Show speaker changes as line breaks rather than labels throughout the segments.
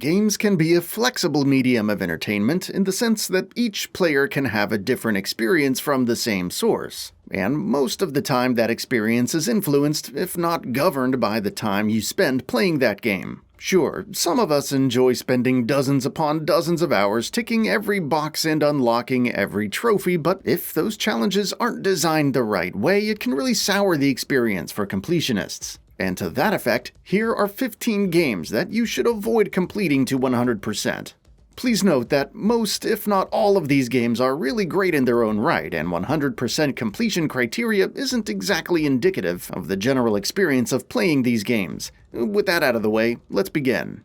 Games can be a flexible medium of entertainment in the sense that each player can have a different experience from the same source, and most of the time that experience is influenced, if not governed, by the time you spend playing that game. Sure, some of us enjoy spending dozens upon dozens of hours ticking every box and unlocking every trophy, but if those challenges aren't designed the right way, it can really sour the experience for completionists. And to that effect, here are 15 games that you should avoid completing to 100%. Please note that most, if not all of these games are really great in their own right, and 100% completion criteria isn't exactly indicative of the general experience of playing these games. With that out of the way, let's begin.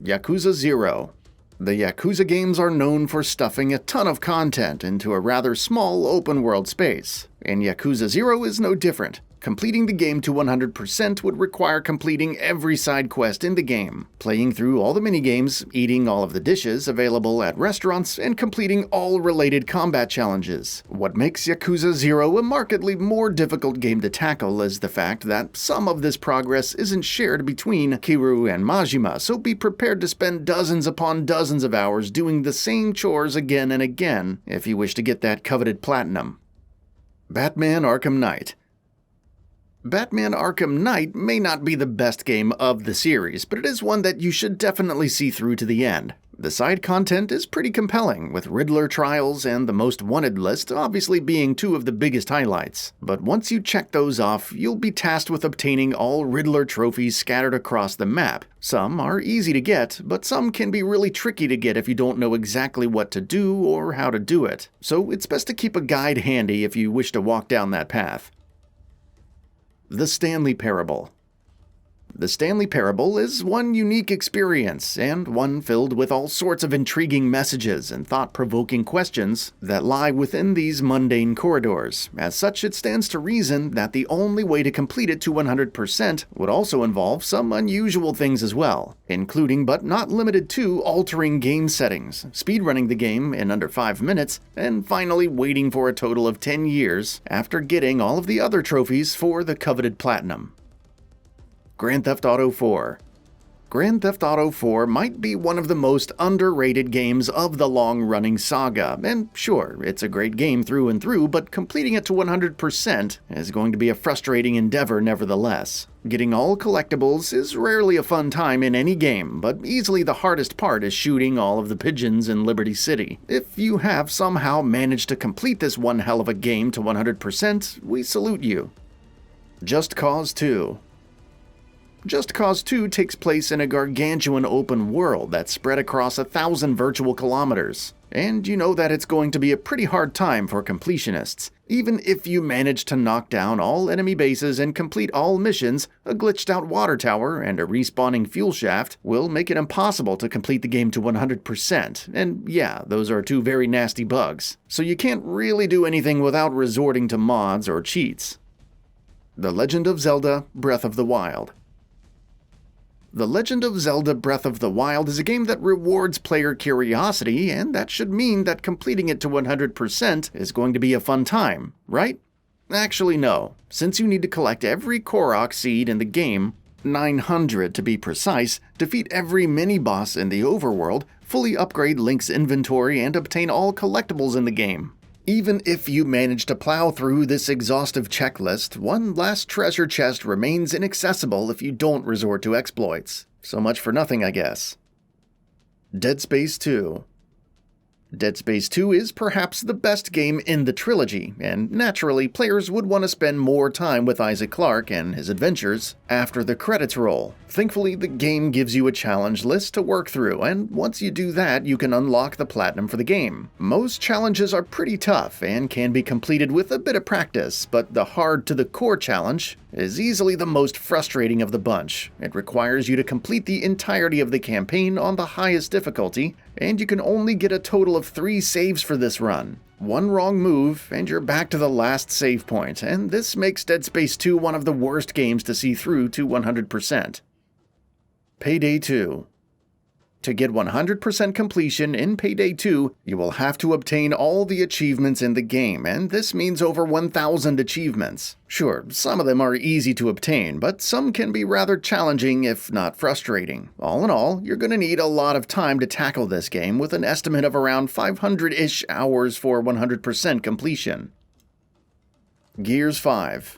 Yakuza Zero. The Yakuza games are known for stuffing a ton of content into a rather small open-world space, and Yakuza Zero is no different. Completing the game to 100% would require completing every side quest in the game, playing through all the minigames, eating all of the dishes available at restaurants, and completing all related combat challenges. What makes Yakuza Zero a markedly more difficult game to tackle is the fact that some of this progress isn't shared between Kiryu and Majima, so be prepared to spend dozens upon dozens of hours doing the same chores again and again if you wish to get that coveted platinum. Batman Arkham Knight. Batman Arkham Knight may not be the best game of the series, but it is one that you should definitely see through to the end. The side content is pretty compelling, with Riddler trials and the Most Wanted list obviously being two of the biggest highlights. But once you check those off, you'll be tasked with obtaining all Riddler trophies scattered across the map. Some are easy to get, but some can be really tricky to get if you don't know exactly what to do or how to do it. So it's best to keep a guide handy if you wish to walk down that path. The Stanley Parable. The Stanley Parable is one unique experience, and one filled with all sorts of intriguing messages and thought-provoking questions that lie within these mundane corridors. As such, it stands to reason that the only way to complete it to 100% would also involve some unusual things as well, including but not limited to altering game settings, speedrunning the game in under 5 minutes, and finally waiting for a total of 10 years after getting all of the other trophies for the coveted platinum. Grand Theft Auto 4. Grand Theft Auto 4 might be one of the most underrated games of the long-running saga, and sure, it's a great game through and through, but completing it to 100% is going to be a frustrating endeavor nevertheless. Getting all collectibles is rarely a fun time in any game, but easily the hardest part is shooting all of the pigeons in Liberty City. If you have somehow managed to complete this one hell of a game to 100%, we salute you. Just Cause 2. Just Cause 2 takes place in a gargantuan open world that's spread across 1,000 virtual kilometers, and you know that it's going to be a pretty hard time for completionists. Even if you manage to knock down all enemy bases and complete all missions, a glitched out water tower and a respawning fuel shaft will make it impossible to complete the game to 100%, and yeah, those are two very nasty bugs, so you can't really do anything without resorting to mods or cheats. The Legend of Zelda: Breath of the Wild. The Legend of Zelda: Breath of the Wild is a game that rewards player curiosity, and that should mean that completing it to 100% is going to be a fun time, right? Actually no, since you need to collect every Korok seed in the game, 900 to be precise, defeat every mini-boss in the overworld, fully upgrade Link's inventory, and obtain all collectibles in the game. Even if you manage to plow through this exhaustive checklist, one last treasure chest remains inaccessible if you don't resort to exploits. So much for nothing, I guess. Dead Space 2. Dead Space 2 is perhaps the best game in the trilogy, and naturally players would want to spend more time with Isaac Clarke and his adventures after the credits roll. Thankfully, the game gives you a challenge list to work through, and once you do that, you can unlock the platinum for the game. Most challenges are pretty tough and can be completed with a bit of practice, but the hard to the core challenge is easily the most frustrating of the bunch. It requires you to complete the entirety of the campaign on the highest difficulty, and you can only get a total of 3 saves for this run. One wrong move, and you're back to the last save point, and this makes Dead Space 2 one of the worst games to see through to 100%. Payday II. To get 100% completion in Payday 2, you will have to obtain all the achievements in the game, and this means over 1,000 achievements. Sure, some of them are easy to obtain, but some can be rather challenging if not frustrating. All in all, you're going to need a lot of time to tackle this game with an estimate of around 500-ish hours for 100% completion. Gears 5.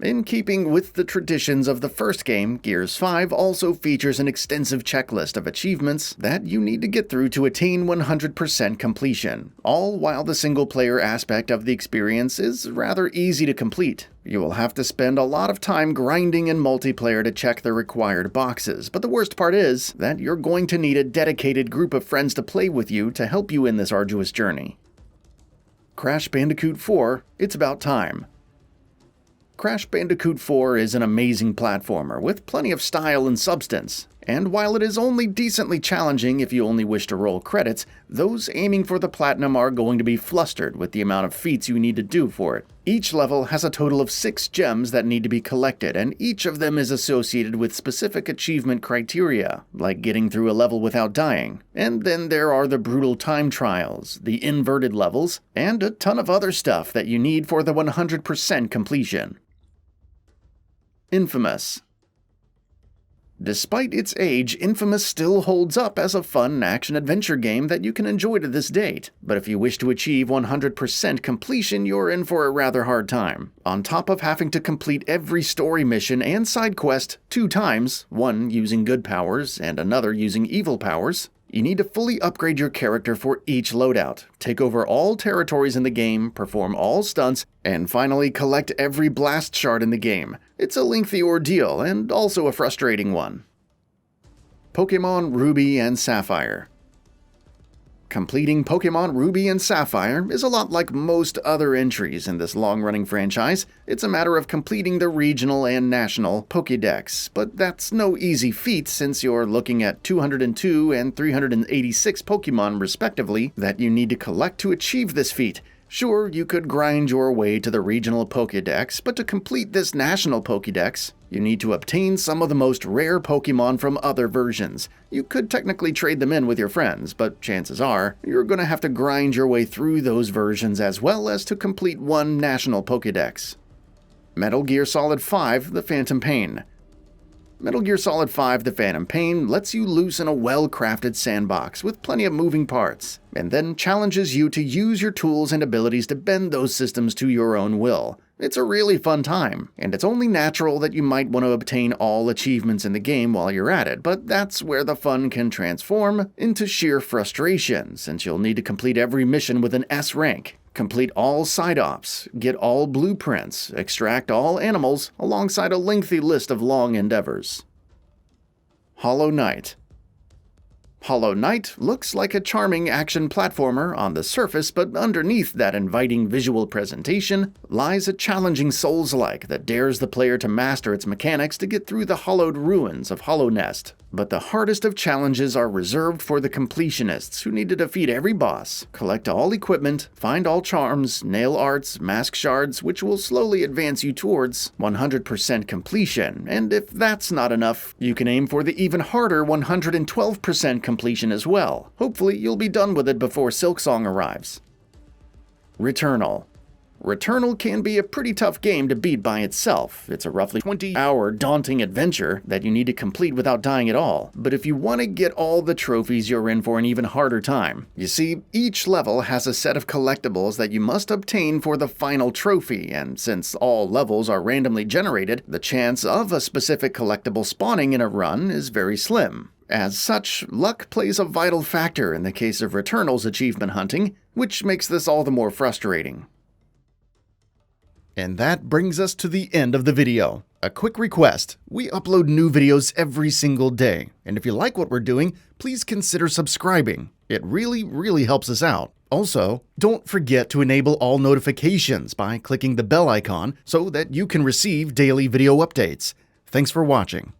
In keeping with the traditions of the first game, Gears 5 also features an extensive checklist of achievements that you need to get through to attain 100% completion, all while the single-player aspect of the experience is rather easy to complete. You will have to spend a lot of time grinding in multiplayer to check the required boxes, but the worst part is that you're going to need a dedicated group of friends to play with you to help you in this arduous journey. Crash Bandicoot 4, it's about time. Crash Bandicoot 4 is an amazing platformer with plenty of style and substance, and while it is only decently challenging if you only wish to roll credits, those aiming for the platinum are going to be flustered with the amount of feats you need to do for it. Each level has a total of 6 gems that need to be collected, and each of them is associated with specific achievement criteria, like getting through a level without dying. And then there are the brutal time trials, the inverted levels, and a ton of other stuff that you need for the 100% completion. Infamous. Despite its age, Infamous still holds up as a fun action-adventure game that you can enjoy to this date, but if you wish to achieve 100% completion, you're in for a rather hard time. On top of having to complete every story mission and side quest 2 times, one using good powers and another using evil powers, you need to fully upgrade your character for each loadout, take over all territories in the game, perform all stunts, and finally collect every blast shard in the game. It's a lengthy ordeal, and also a frustrating one. Pokemon Ruby and Sapphire. Completing Pokemon Ruby and Sapphire is a lot like most other entries in this long-running franchise. It's a matter of completing the regional and national Pokédex, but that's no easy feat since you're looking at 202 and 386 Pokemon respectively that you need to collect to achieve this feat. Sure, you could grind your way to the regional Pokédex, but to complete this national Pokédex, you need to obtain some of the most rare Pokemon from other versions. You could technically trade them in with your friends, but chances are, you're going to have to grind your way through those versions as well as to complete one national Pokédex. Metal Gear Solid 5: The Phantom Pain. Metal Gear Solid 5: The Phantom Pain lets you loose in a well-crafted sandbox with plenty of moving parts, and then challenges you to use your tools and abilities to bend those systems to your own will. It's a really fun time, and it's only natural that you might want to obtain all achievements in the game while you're at it, but that's where the fun can transform into sheer frustration, since you'll need to complete every mission with an S rank. Complete all side ops, get all blueprints, extract all animals, alongside a lengthy list of long endeavors. Hollow Knight. Hollow Knight looks like a charming action platformer on the surface, but underneath that inviting visual presentation lies a challenging Souls-like that dares the player to master its mechanics to get through the hollowed ruins of Hollow Nest. But the hardest of challenges are reserved for the completionists who need to defeat every boss, collect all equipment, find all charms, nail arts, mask shards, which will slowly advance you towards 100% completion, and if that's not enough, you can aim for the even harder 112% completion as well. Hopefully you'll be done with it before Silksong arrives. Returnal. Returnal can be a pretty tough game to beat by itself. It's a roughly 20-hour daunting adventure that you need to complete without dying at all. But if you want to get all the trophies, you're in for an even harder time. You see, each level has a set of collectibles that you must obtain for the final trophy, and since all levels are randomly generated, the chance of a specific collectible spawning in a run is very slim. As such, luck plays a vital factor in the case of Returnal's achievement hunting, which makes this all the more frustrating. And that brings us to the end of the video. A quick request: we upload new videos every single day, and if you like what we're doing, please consider subscribing. It really helps us out. Also, don't forget to enable all notifications by clicking the bell icon so that you can receive daily video updates. Thanks for watching.